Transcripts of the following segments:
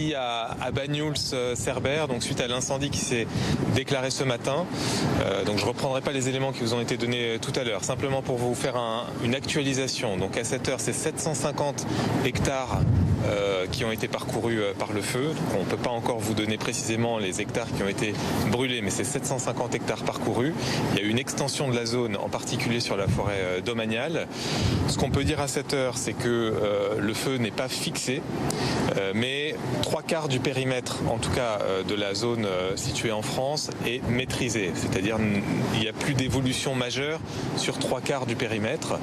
ici à Banyuls-Cerbère, donc suite à l'incendie qui s'est déclaré ce matin. Donc je ne reprendrai pas les éléments qui vous ont été donnés tout à l'heure, simplement pour vous faire une actualisation. Donc à cette heure, c'est 750 hectares qui ont été parcourus par le feu. Donc on ne peut pas encore vous donner précisément les hectares qui ont été brûlés, mais c'est 750 hectares parcourus. Il y a eu une extension de la zone, en particulier sur la forêt domaniale. Ce qu'on peut dire à cette heure, c'est que le feu n'est pas fixé, mais 3/4 du périmètre, en tout cas de la zone située en France, est maîtrisé. C'est-à-dire il n'y a plus d'évolution majeure sur 3/4 du périmètre,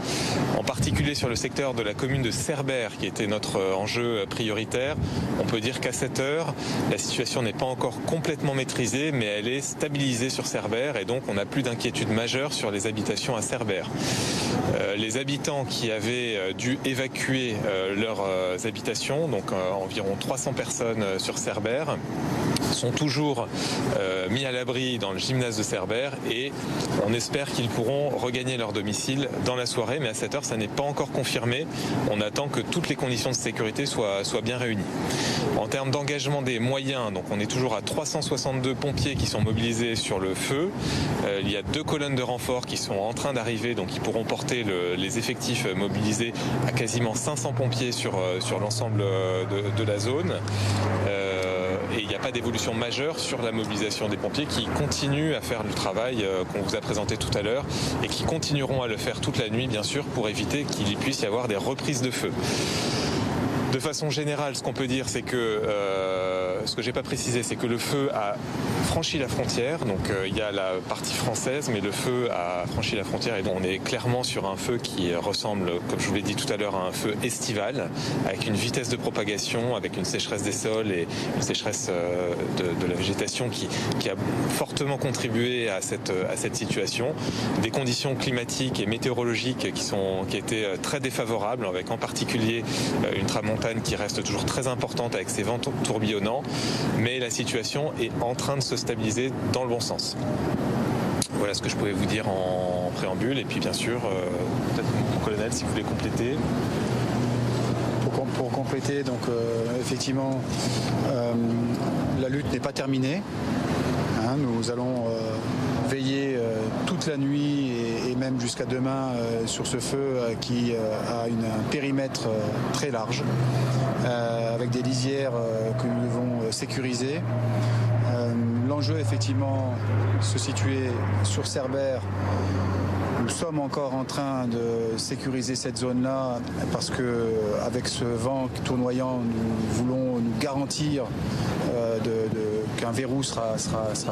en particulier sur le secteur de la commune de Cerbère, qui était notre enjeu prioritaire. On peut dire qu'à cette heure, la situation n'est pas encore complètement maîtrisée, mais elle est stabilisée sur Cerbère, et donc on n'a plus d'inquiétude majeure sur les habitations à Cerbère. Les habitants qui avaient dû évacuer leurs habitations, donc environ 300 personnes sur Cerbère, sont toujours mis à l'abri dans le gymnase de Cerbère, et on espère qu'ils pourront regagner leur domicile dans la soirée, mais à cette heure ça n'est pas encore confirmé. On attend que toutes les conditions de sécurité soient bien réunies. En termes d'engagement des moyens, donc on est toujours à 362 pompiers qui sont mobilisés sur le feu. Il y a 2 colonnes de renfort qui sont en train d'arriver, donc ils pourront porter les effectifs mobilisés à quasiment 500 pompiers sur l'ensemble de la zone. Et il n'y a pas d'évolution majeure sur la mobilisation des pompiers, qui continuent à faire le travail qu'on vous a présenté tout à l'heure, et qui continueront à le faire toute la nuit, bien sûr, pour éviter qu'il puisse y avoir des reprises de feu. De façon générale, ce qu'on peut dire, c'est que, ce que j'ai pas précisé, c'est que le feu a franchi la frontière. Donc il y a la partie française, mais le feu a franchi la frontière, et donc on est clairement sur un feu qui ressemble, comme je vous l'ai dit tout à l'heure, à un feu estival, avec une vitesse de propagation, avec une sécheresse des sols et une sécheresse de la végétation qui a fortement contribué à cette situation. Des conditions climatiques et météorologiques qui étaient très défavorables, avec en particulier une tramontane qui reste toujours très importante avec ses vents tourbillonnants, mais la situation est en train de se stabiliser dans le bon sens. Voilà ce que je pouvais vous dire en préambule, et puis bien sûr, peut-être mon colonel, si vous voulez compléter. Pour compléter, donc effectivement, la lutte n'est pas terminée. Nous allons veiller toute la nuit et même jusqu'à demain sur ce feu qui a un périmètre très large, avec des lisières que nous devons sécuriser. L'enjeu, effectivement, se situer sur Cerbère. Nous sommes encore en train de sécuriser cette zone-là, parce que avec ce vent tournoyant, nous voulons nous garantir qu'un verrou sera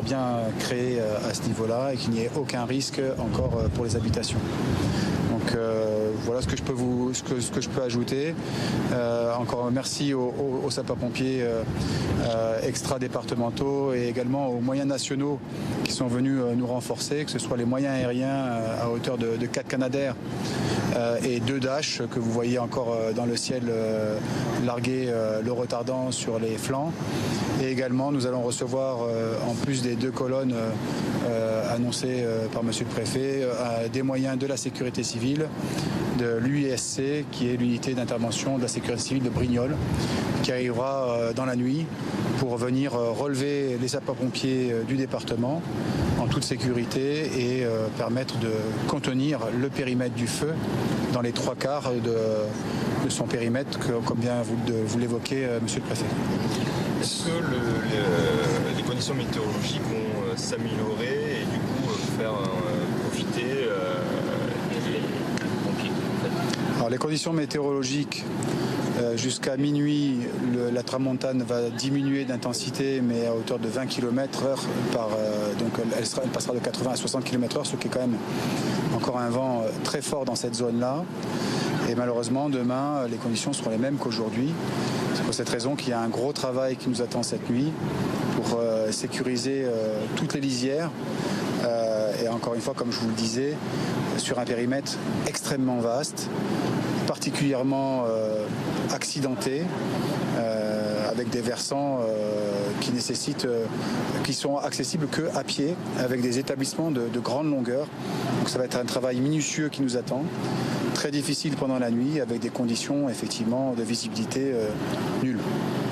bien créé à ce niveau-là, et qu'il n'y ait aucun risque encore pour les habitations. Donc voilà ce que je peux ajouter. Encore merci aux sapeurs-pompiers extra-départementaux, et également aux moyens nationaux qui sont venus nous renforcer, que ce soit les moyens aériens à hauteur de 4 Canadair et 2 Dash que vous voyez encore dans le ciel larguer le retardant sur les flancs. Et également, nous allons recevoir, en plus des 2 colonnes annoncées par Monsieur le Préfet, des moyens de la sécurité civile, de l'UISC, qui est l'unité d'intervention de la sécurité civile de Brignoles, qui arrivera dans la nuit pour venir relever les sapeurs-pompiers du département en toute sécurité, et permettre de contenir le périmètre du feu dans les 3/4 de son périmètre, comme bien vous l'évoquez, Monsieur le Préfet. Est-ce que les conditions météorologiques vont s'améliorer et du coup faire profiter les pompiers en fait? Alors les conditions météorologiques, jusqu'à minuit, la tramontane va diminuer d'intensité, mais à hauteur de 20 km/h. Donc elle passera de 80 à 60 km/h, ce qui est quand même encore un vent très fort dans cette zone-là. Et malheureusement, demain, les conditions seront les mêmes qu'aujourd'hui. C'est pour cette raison qu'il y a un gros travail qui nous attend cette nuit pour sécuriser toutes les lisières. Et encore une fois, comme je vous le disais, sur un périmètre extrêmement vaste, particulièrement accidenté, avec des versants qui sont accessibles qu'à pied, avec des établissements de grande longueur. Donc ça va être un travail minutieux qui nous attend, très difficile pendant la nuit, avec des conditions effectivement de visibilité nulles.